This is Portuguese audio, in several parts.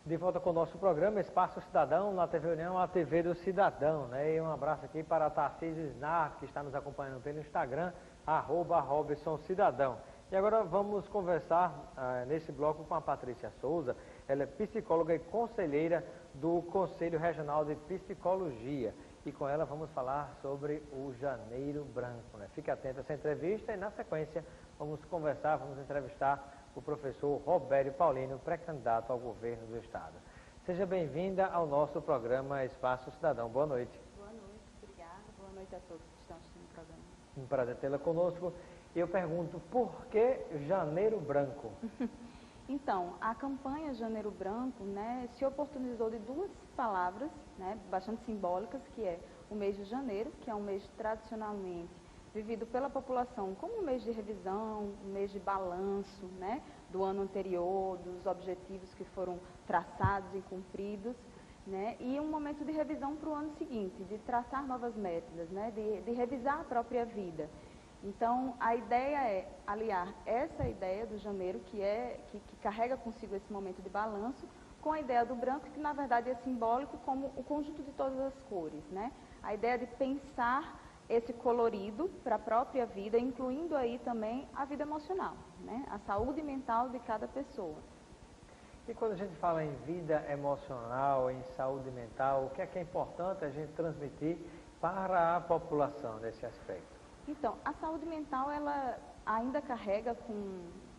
De volta com o nosso programa Espaço Cidadão, na TV União, a TV do Cidadão, né? E um abraço aqui para a Tarcísio Snar, que está nos acompanhando pelo Instagram, @RobsonCidadão. E agora vamos conversar nesse bloco com a Patrícia Souza. Ela é psicóloga e conselheira do Conselho Regional de Psicologia. E com ela vamos falar sobre o Janeiro Branco, né? Fique atento a essa entrevista e na sequência vamos entrevistar o professor Robério Paulino, pré-candidato ao governo do Estado. Seja bem-vinda ao nosso programa Espaço Cidadão. Boa noite. Boa noite, obrigada. Boa noite a todos que estão assistindo o programa. Um prazer tê-la conosco. E eu pergunto, por que Janeiro Branco? Então, a campanha Janeiro Branco, né, se oportunizou de duas palavras, né, bastante simbólicas, que é o mês de janeiro, que é um mês tradicionalmente vivido pela população como um mês de revisão, um mês de balanço, né, do ano anterior, dos objetivos que foram traçados e cumpridos, né, e um momento de revisão para o ano seguinte, de traçar novas metas, né, de revisar a própria vida. Então, a ideia é aliar essa ideia do janeiro, que carrega consigo esse momento de balanço, com a ideia do branco, que na verdade é simbólico como o conjunto de todas as cores, né? A ideia de pensar esse colorido para a própria vida, incluindo aí também a vida emocional, né? A saúde mental de cada pessoa. E quando a gente fala em vida emocional, em saúde mental, o que é importante a gente transmitir para a população nesse aspecto? Então, a saúde mental, ela ainda carrega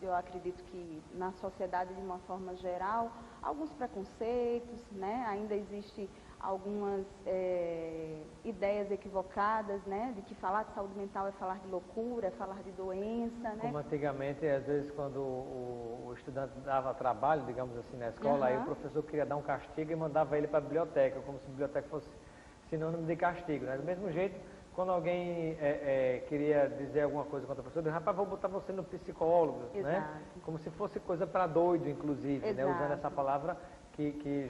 eu acredito que na sociedade de uma forma geral, alguns preconceitos, né? Ainda existe algumas ideias equivocadas, né? De que falar de saúde mental é falar de loucura, é falar de doença, né? Como antigamente, às vezes, quando o estudante dava trabalho, digamos assim, na escola, aí o professor queria dar um castigo e mandava ele para a biblioteca, como se a biblioteca fosse sinônimo de castigo, né? Do mesmo jeito, quando alguém queria dizer alguma coisa contra o professor, rapaz, vou botar você no psicólogo, né? Como se fosse coisa para doido, inclusive, né? Usando essa palavra que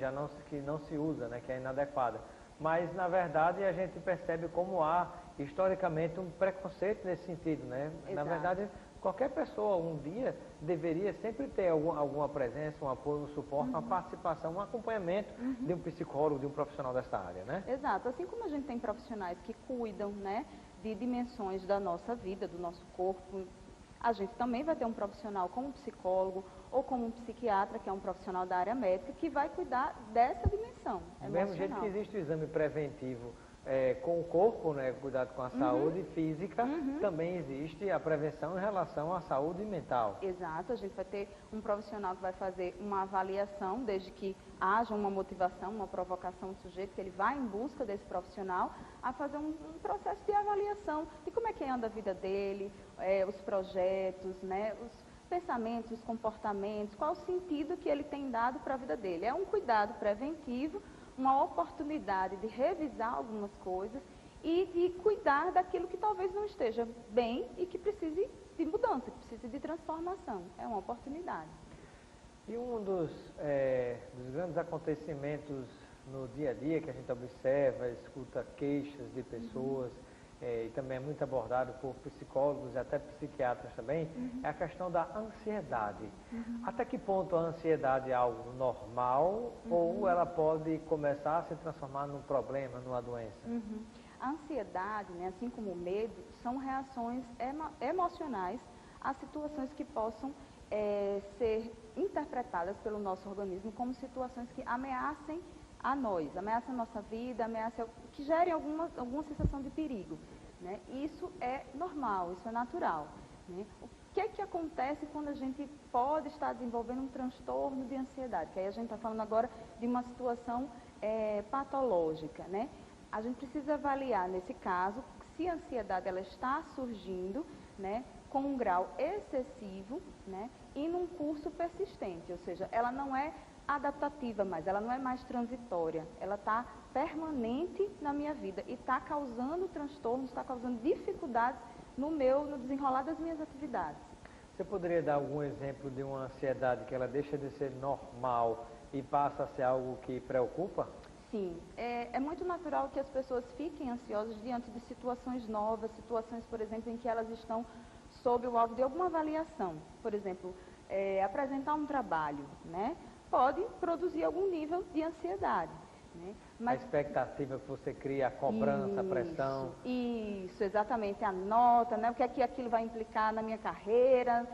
não se usa, né? Que é inadequada. Mas, na verdade, a gente percebe como há, historicamente, um preconceito nesse sentido, né? Exato. Na verdade, qualquer pessoa, um dia, deveria sempre ter alguma presença, um apoio, um suporte, uma participação, um acompanhamento de um psicólogo, de um profissional desta área, né? Exato. Assim como a gente tem profissionais que cuidam, né, de dimensões da nossa vida, do nosso corpo, a gente também vai ter um profissional como um psicólogo ou como um psiquiatra, que é um profissional da área médica, que vai cuidar dessa dimensão emocional. Do mesmo jeito que existe o exame preventivo com o corpo, né, cuidado com a saúde física, também existe a prevenção em relação à saúde mental. Exato, a gente vai ter um profissional que vai fazer uma avaliação, desde que haja uma motivação, uma provocação do sujeito, que ele vai em busca desse profissional a fazer um processo de avaliação de como é que anda a vida dele, os projetos, né, os pensamentos, os comportamentos, qual o sentido que ele tem dado para a vida dele. É um cuidado preventivo, uma oportunidade de revisar algumas coisas e de cuidar daquilo que talvez não esteja bem e que precise de mudança, que precise de transformação. É uma oportunidade. E um dos grandes acontecimentos no dia a dia que a gente observa, escuta queixas de pessoas, e também é muito abordado por psicólogos e até psiquiatras também, é a questão da ansiedade. Até que ponto a ansiedade é algo normal ou ela pode começar a se transformar num problema, numa doença? A ansiedade, né, assim como o medo, são reações emocionais a situações que possam ser interpretadas pelo nosso organismo como situações que ameacem a nós, ameaça a nossa vida, que gerem alguma sensação de perigo, né? Isso é normal, isso é natural, né? O que acontece quando a gente pode estar desenvolvendo um transtorno de ansiedade? Que aí a gente está falando agora de uma situação patológica, né? A gente precisa avaliar, nesse caso, se a ansiedade ela está surgindo, né, com um grau excessivo, né, e num curso persistente, ou seja, ela não é adaptativa mais, ela não é mais transitória, ela está permanente na minha vida e está causando transtornos, está causando dificuldades no desenrolar das minhas atividades. Você poderia dar algum exemplo de uma ansiedade que ela deixa de ser normal e passa a ser algo que preocupa? Sim, é muito natural que as pessoas fiquem ansiosas diante de situações novas, situações, por exemplo, em que elas estão sob o alvo de alguma avaliação. Por exemplo, apresentar um trabalho, né? pode produzir algum nível de ansiedade. Né? Mas, a expectativa que você cria, a cobrança, a pressão. Isso, exatamente, a nota, né? O que é que aquilo vai implicar na minha carreira,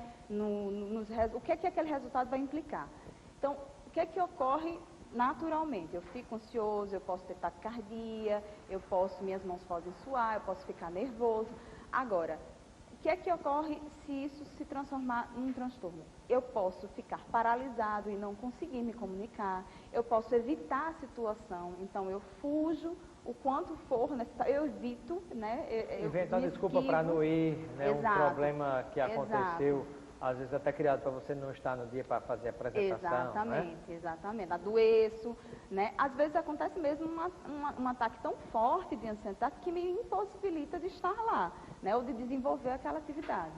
o que é que aquele resultado vai implicar. Então, o que é que ocorre naturalmente? Eu fico ansioso, eu posso ter taquicardia, minhas mãos podem suar, eu posso ficar nervoso. Agora, o que é que ocorre se isso se transformar num transtorno? Eu posso ficar paralisado e não conseguir me comunicar, eu posso evitar a situação, então eu fujo o quanto for necessário, eu evito, né? Inventar desculpa para não ir, né? Exato. Um problema que aconteceu, às vezes até criado para você não estar no dia para fazer a apresentação. Exatamente, né? exatamente. Adoeço, né? Às vezes acontece mesmo um ataque tão forte de ansiedade que me impossibilita de estar lá, né? Ou de desenvolver aquela atividade.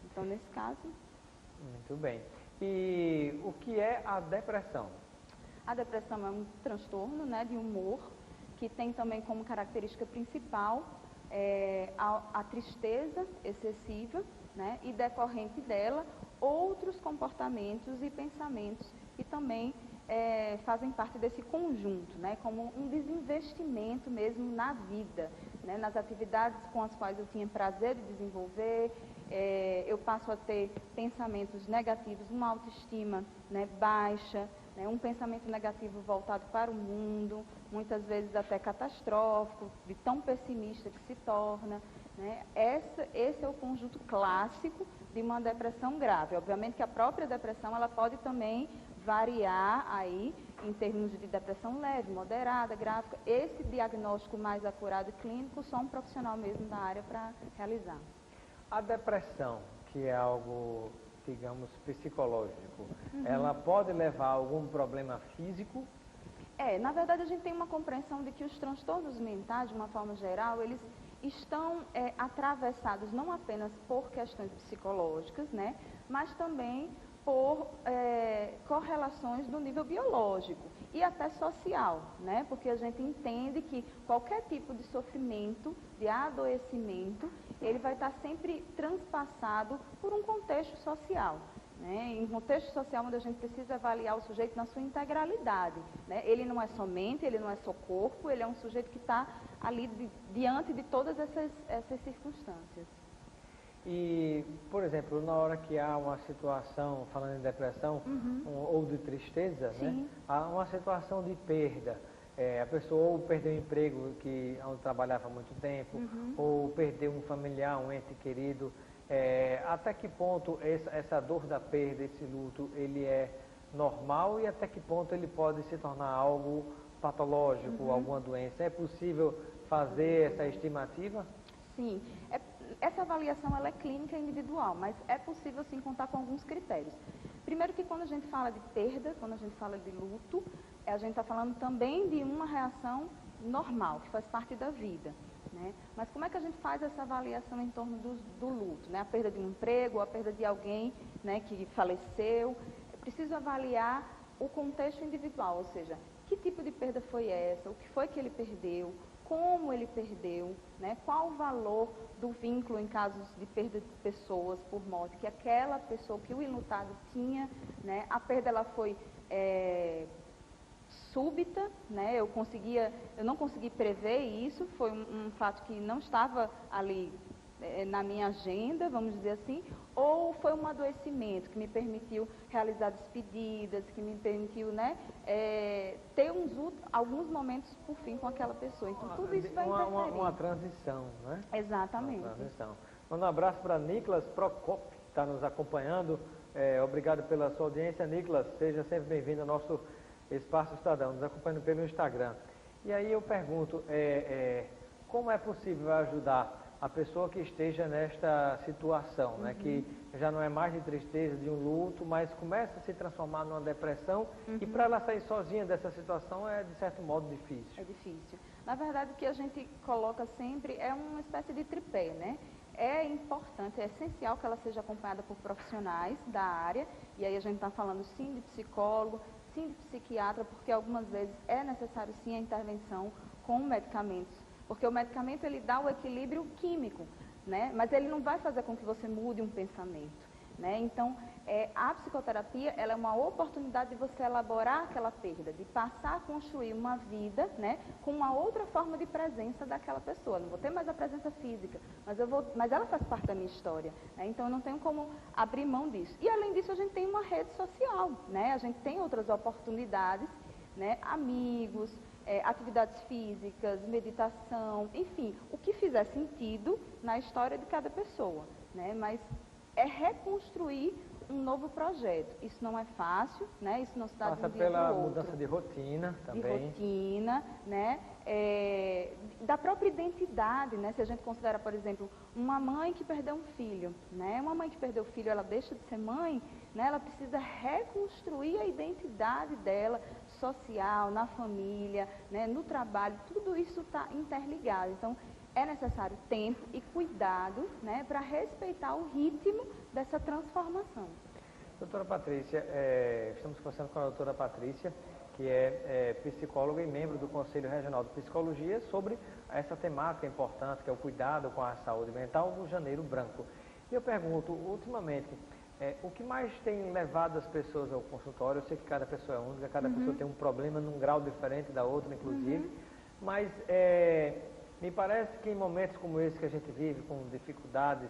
Então, nesse caso... Muito bem. E o que é a depressão? A depressão é um transtorno, né, de humor, que tem também como característica principal a tristeza excessiva, né, e decorrente dela outros comportamentos e pensamentos que também fazem parte desse conjunto, né, como um desinvestimento mesmo na vida, né, nas atividades com as quais eu tinha prazer de desenvolver. Eu passo a ter pensamentos negativos, uma autoestima, né, baixa, né, um pensamento negativo voltado para o mundo, muitas vezes até catastrófico, de tão pessimista que se torna. Né. Esse é o conjunto clássico de uma depressão grave. Obviamente que a própria depressão ela pode também variar aí em termos de depressão leve, moderada, grave. Esse diagnóstico mais acurado e clínico só um profissional mesmo da área para realizar. A depressão, que é algo, digamos, psicológico, ela pode levar a algum problema físico? Na verdade a gente tem uma compreensão de que os transtornos mentais, de uma forma geral, eles estão atravessados não apenas por questões psicológicas, né, mas também por correlações do nível biológico e até social, né, porque a gente entende que qualquer tipo de sofrimento, de adoecimento, ele vai estar sempre transpassado por um contexto social. Né, em um contexto social onde a gente precisa avaliar o sujeito na sua integralidade. Né? Ele não é só mente, ele não é só corpo, ele é um sujeito que está ali diante de todas essas circunstâncias. E, por exemplo, na hora que há uma situação, falando em depressão, ou de tristeza, né? Há uma situação de perda. A pessoa ou perdeu o emprego onde trabalhava há muito tempo, ou perdeu um familiar, um ente querido. Até que ponto essa dor da perda, esse luto, ele é normal e até que ponto ele pode se tornar algo patológico, alguma doença? É possível fazer essa estimativa? Sim. Essa avaliação ela é clínica individual, mas é possível sim contar com alguns critérios. Primeiro que quando a gente fala de perda, quando a gente fala de luto, a gente está falando também de uma reação normal, que faz parte da vida. Né? Mas como é que a gente faz essa avaliação em torno do luto? Né? A perda de um emprego, a perda de alguém, né, que faleceu. É preciso avaliar o contexto individual, ou seja, que tipo de perda foi essa, o que foi que ele perdeu, como ele perdeu, né? Qual o valor do vínculo em casos de perda de pessoas por morte, que aquela pessoa, que o enlutado tinha, né? A perda ela foi súbita, né? Eu não consegui prever isso, foi um fato que não estava ali na minha agenda, vamos dizer assim, ou foi um adoecimento que me permitiu realizar despedidas, que me permitiu, né, ter alguns momentos por fim com aquela pessoa. Então tudo isso vai interferir. Uma transição, né? Exatamente. Uma transição. Manda um abraço para Nicolas Procop, que está nos acompanhando. Obrigado pela sua audiência, Nicolas. Seja sempre bem-vindo ao nosso Espaço Estadão, nos acompanhando pelo Instagram. E aí eu pergunto, como é possível ajudar a pessoa que esteja nesta situação, né, que já não é mais de tristeza, de um luto, mas começa a se transformar numa depressão, e para ela sair sozinha dessa situação é, de certo modo, difícil. É difícil. Na verdade, o que a gente coloca sempre é uma espécie de tripé, né? É importante, é essencial que ela seja acompanhada por profissionais da área, e aí a gente está falando sim de psicólogo, sim de psiquiatra, porque algumas vezes é necessário sim a intervenção com medicamentos. Porque o medicamento ele dá o equilíbrio químico, né? Mas ele não vai fazer com que você mude um pensamento. né? Então, a psicoterapia, ela é uma oportunidade de você elaborar aquela perda, de passar a construir uma vida, né, com uma outra forma de presença daquela pessoa. Não vou ter mais a presença física, mas ela faz parte da minha história, né? Então eu não tenho como abrir mão disso. E além disso, a gente tem uma rede social, né? A gente tem outras oportunidades, né? Amigos, atividades físicas, meditação, enfim, o que fizer sentido na história de cada pessoa, né? Mas é reconstruir um novo projeto. Isso não é fácil, né? Isso não se dá de um dia para o outro. Passa pela mudança de rotina também. De rotina, né? Da própria identidade, né? Se a gente considera, por exemplo, uma mãe que perdeu um filho, né? Uma mãe que perdeu o filho, ela deixa de ser mãe, né? Ela precisa reconstruir a identidade dela, social, na família, né? No trabalho, tudo isso está interligado. Então, é necessário tempo e cuidado, né, para respeitar o ritmo dessa transformação. Doutora Patrícia, estamos conversando com a doutora Patrícia, que é psicóloga e membro do Conselho Regional de Psicologia, sobre essa temática importante, que é o cuidado com a saúde mental no Janeiro Branco. E eu pergunto, ultimamente, o que mais tem levado as pessoas ao consultório? Eu sei que cada pessoa é única, cada pessoa tem um problema num grau diferente da outra, inclusive, mas me parece que em momentos como esse que a gente vive, com dificuldades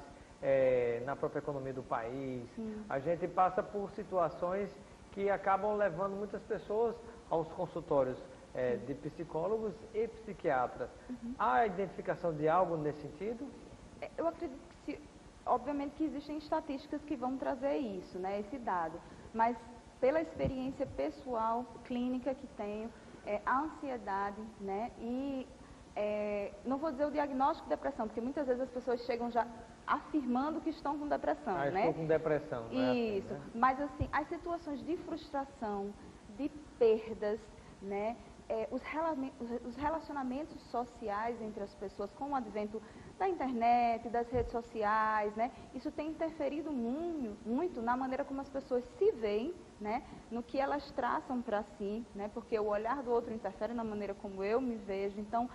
na própria economia do país, a gente passa por situações que acabam levando muitas pessoas aos consultórios de psicólogos e psiquiatras. Há a identificação de algo nesse sentido? Eu acredito que, obviamente, que existem estatísticas que vão trazer isso, né, esse dado, mas pela experiência pessoal, clínica que tenho, a ansiedade, né, e não vou dizer o diagnóstico de depressão, porque muitas vezes as pessoas chegam já afirmando que estão com depressão, né? Estou com depressão, né? Isso, assim, né? Mas assim, as situações de frustração, de perdas, né? Os relacionamentos sociais entre as pessoas, com o advento da internet, das redes sociais, né? Isso tem interferido muito na maneira como as pessoas se veem, né? No que elas traçam para si, né? Porque o olhar do outro interfere na maneira como eu me vejo. Então,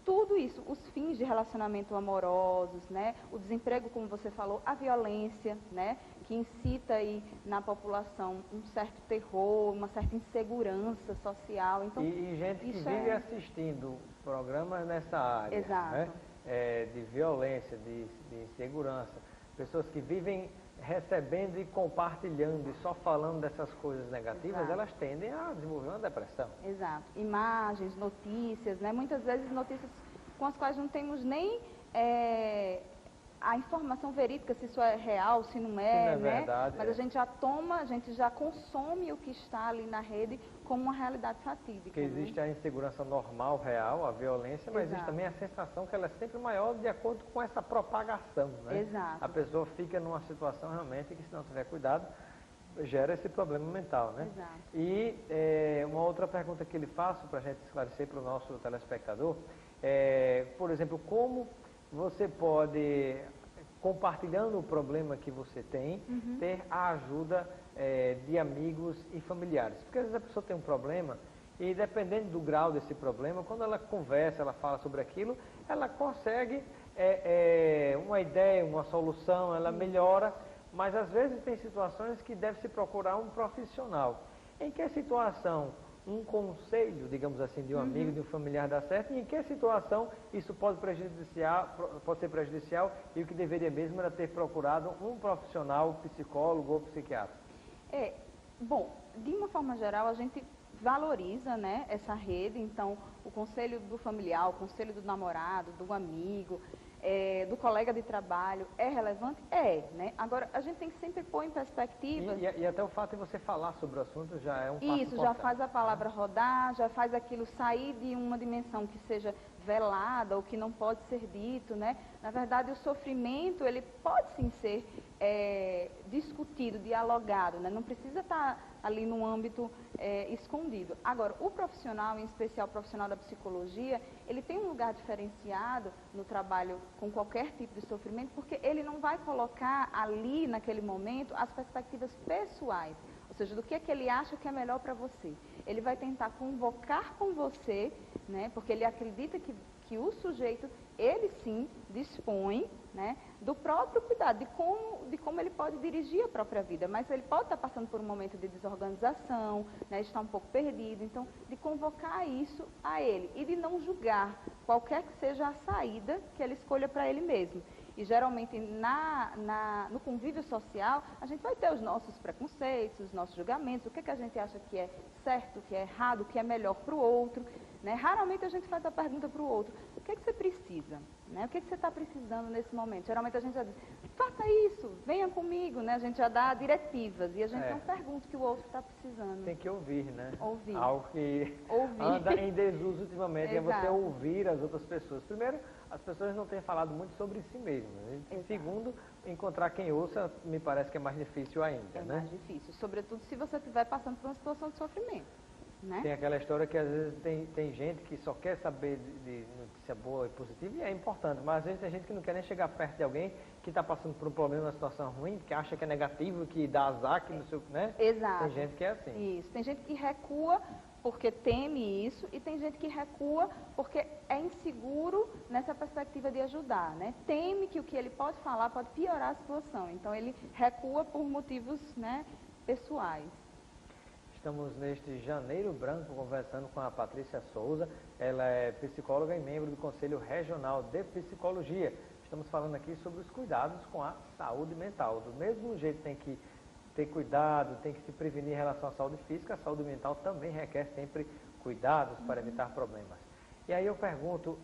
tudo isso, os fins de relacionamento amorosos, né? O desemprego, como você falou, a violência, né? Que incita aí na população um certo terror, uma certa insegurança social. Então, e gente que vive assistindo programas nessa área, exato, né? De violência, de insegurança, pessoas que vivem recebendo e compartilhando e só falando dessas coisas negativas, exato, elas tendem a desenvolver uma depressão. Exato. Imagens, notícias, né? Muitas vezes notícias com as quais não temos nem a informação verídica, se isso é real, se não é, né? Verdade, mas a gente já toma, a gente já consome o que está ali na rede como uma realidade fatídica. Porque existe a insegurança normal, real, a violência, mas existe também a sensação que ela é sempre maior de acordo com essa propagação, né? Exato. A pessoa fica numa situação realmente que, se não tiver cuidado, gera esse problema mental, né? Exato. E uma outra pergunta que ele faço para a gente esclarecer para o nosso telespectador, por exemplo, como você pode, compartilhando o problema que você tem, ter a ajuda de amigos e familiares. Porque às vezes a pessoa tem um problema e, dependendo do grau desse problema, quando ela conversa, ela fala sobre aquilo, ela consegue uma ideia, uma solução, ela melhora, mas às vezes tem situações que deve se procurar um profissional. Em que situação um conselho, digamos assim, de um amigo, de um familiar dá certo, e em que situação isso pode ser prejudicial, e o que deveria mesmo era ter procurado um profissional, psicólogo ou psiquiatra? Bom, de uma forma geral, a gente valoriza, né, essa rede. Então, o conselho do familiar, o conselho do namorado, do amigo, do colega de trabalho, é relevante? Né? Agora, a gente tem que sempre pôr em perspectiva... E até o fato de você falar sobre o assunto já é um passo importante. Isso, já faz a palavra rodar, já faz aquilo sair de uma dimensão que seja velada ou que não pode ser dito, né? Na verdade, o sofrimento, ele pode sim ser discutido, dialogado, né? Não precisa estar ali no âmbito escondido. Agora, o profissional, em especial o profissional da psicologia, ele tem um lugar diferenciado no trabalho com qualquer tipo de sofrimento, porque ele não vai colocar ali, naquele momento, as perspectivas pessoais, ou seja, do que é que ele acha que é melhor para você. Ele vai tentar convocar com você, né, porque ele acredita que o sujeito, ele sim, dispõe, né, do próprio cuidado, de como ele pode dirigir a própria vida, mas ele pode estar passando por um momento de desorganização, né, estar um pouco perdido, então de convocar isso a ele e de não julgar qualquer que seja a saída que ele escolha para ele mesmo. E geralmente no convívio social, a gente vai ter os nossos preconceitos, os nossos julgamentos, o que a gente acha que é certo, o que é errado, o que é melhor para o outro. Né? Raramente a gente faz a pergunta para o outro, o que você precisa? Né? O que você está precisando nesse momento? Geralmente a gente já diz, faça isso, venha comigo, né? A gente já dá diretivas e a gente não pergunta o que o outro está precisando. Tem que ouvir, né? Ouvir. Algo que anda em desuso ultimamente, é você ouvir as outras pessoas. Primeiro, as pessoas não têm falado muito sobre si mesmas. Né? Segundo, encontrar quem ouça me parece que é mais difícil ainda, né? É mais difícil, sobretudo se você estiver passando por uma situação de sofrimento. Né? Tem aquela história que às vezes tem gente que só quer saber de notícia boa e positiva e é importante, mas às vezes tem gente que não quer nem chegar perto de alguém que está passando por um problema, uma situação ruim, que acha que é negativo, que dá azar, que não sei o que, né? Exato. Tem gente que é assim. Isso, tem gente que recua porque teme isso e tem gente que recua porque é inseguro nessa perspectiva de ajudar, né? Teme que o que ele pode falar pode piorar a situação, então ele recua por motivos, né, pessoais. Estamos neste Janeiro Branco conversando com a Patrícia Souza, ela é psicóloga e membro do Conselho Regional de Psicologia. Estamos falando aqui sobre os cuidados com a saúde mental. Do mesmo jeito tem que ter cuidado, tem que se prevenir em relação à saúde física, a saúde mental também requer sempre cuidados para evitar problemas. E aí eu pergunto,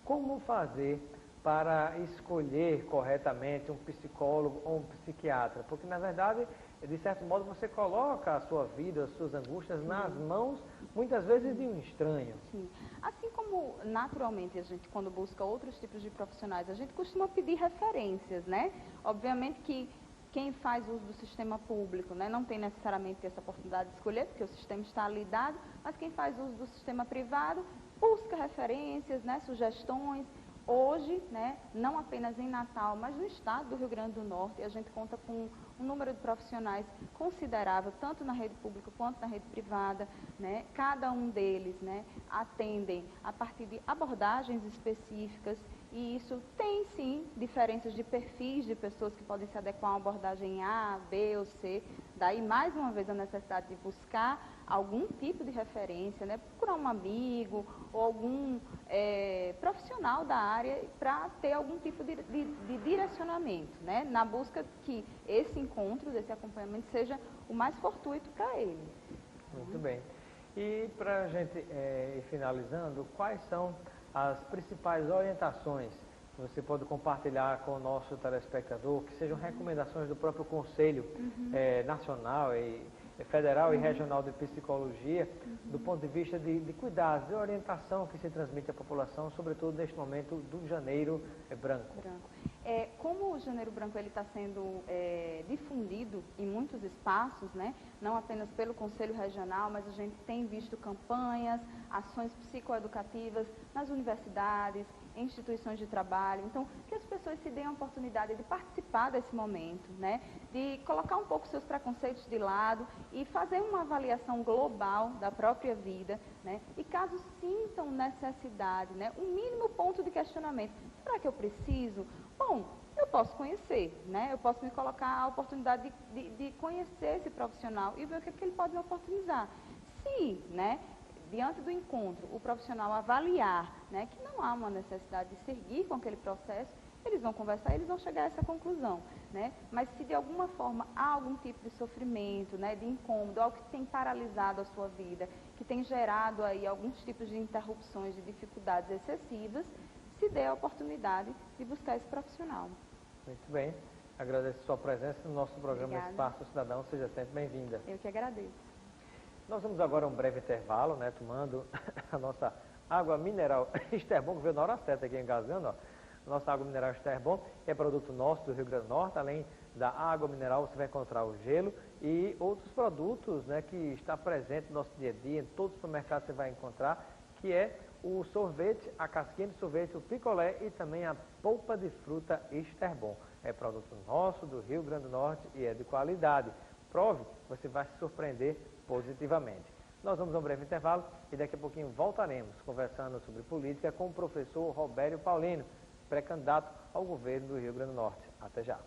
como fazer para escolher corretamente um psicólogo ou um psiquiatra? Porque, na verdade, de certo modo, você coloca a sua vida, as suas angústias nas mãos, muitas vezes, de um estranho. Sim. Assim como, naturalmente, a gente, quando busca outros tipos de profissionais, a gente costuma pedir referências, né? Obviamente que quem faz uso do sistema público, né, não tem necessariamente essa oportunidade de escolher, porque o sistema está ali dado, mas quem faz uso do sistema privado busca referências, né, sugestões. Hoje, né, não apenas em Natal, mas no estado do Rio Grande do Norte, a gente conta com um número de profissionais considerável, tanto na rede pública quanto na rede privada, né? Cada um deles, né, atendem a partir de abordagens específicas e isso tem, sim, diferenças de perfis de pessoas que podem se adequar a uma abordagem A, B ou C. Daí, mais uma vez, a necessidade de buscar algum tipo de referência, né? Procurar um amigo ou algum profissional da área para ter algum tipo de direcionamento, né? Na busca que esse encontro, desse acompanhamento, seja o mais fortuito para ele. Muito bem. E para a gente ir finalizando, quais são as principais orientações que você pode compartilhar com o nosso telespectador, que sejam recomendações do próprio Conselho Nacional Federal e Regional de Psicologia, do ponto de vista de cuidados, de orientação que se transmite à população, sobretudo neste momento do Janeiro Branco? Como o Janeiro Branco está sendo difundido em muitos espaços, né, não apenas pelo Conselho Regional, mas a gente tem visto campanhas, ações psicoeducativas nas universidades, em instituições de trabalho. Então, que as pessoas se deem a oportunidade de participar desse momento, né, de colocar um pouco seus preconceitos de lado e fazer uma avaliação global da própria vida, né, e caso sintam necessidade, né, um mínimo ponto de questionamento. Será que eu preciso? Bom, eu posso conhecer, né? Eu posso me colocar a oportunidade de conhecer esse profissional e ver o que ele pode me oportunizar. Se, né, diante do encontro, o profissional avaliar, né, que não há uma necessidade de seguir com aquele processo, eles vão conversar, eles vão chegar a essa conclusão, né? Mas se de alguma forma há algum tipo de sofrimento, né, de incômodo, algo que tem paralisado a sua vida, que tem gerado aí alguns tipos de interrupções, de dificuldades excessivas, se dê a oportunidade de buscar esse profissional. Muito bem. Agradeço a sua presença no nosso programa Obrigada. Espaço Cidadão. Seja sempre bem-vinda. Eu que agradeço. Nós vamos agora a um breve intervalo, né, tomando a nossa água mineral Esterbon, que veio na hora certa aqui engasgando, ó. Nossa água mineral Esterbon é produto nosso do Rio Grande do Norte. Além da água mineral, você vai encontrar o gelo e outros produtos, né, que está presente no nosso dia a dia, em todos os supermercados você vai encontrar, que é o sorvete, a casquinha de sorvete, o picolé e também a polpa de fruta Esterbon. É produto nosso do Rio Grande do Norte e é de qualidade. Prove, você vai se surpreender positivamente. Nós vamos a um breve intervalo e daqui a pouquinho voltaremos conversando sobre política com o professor Robério Paulino. pré-candidato ao governo do Rio Grande do Norte. Até já.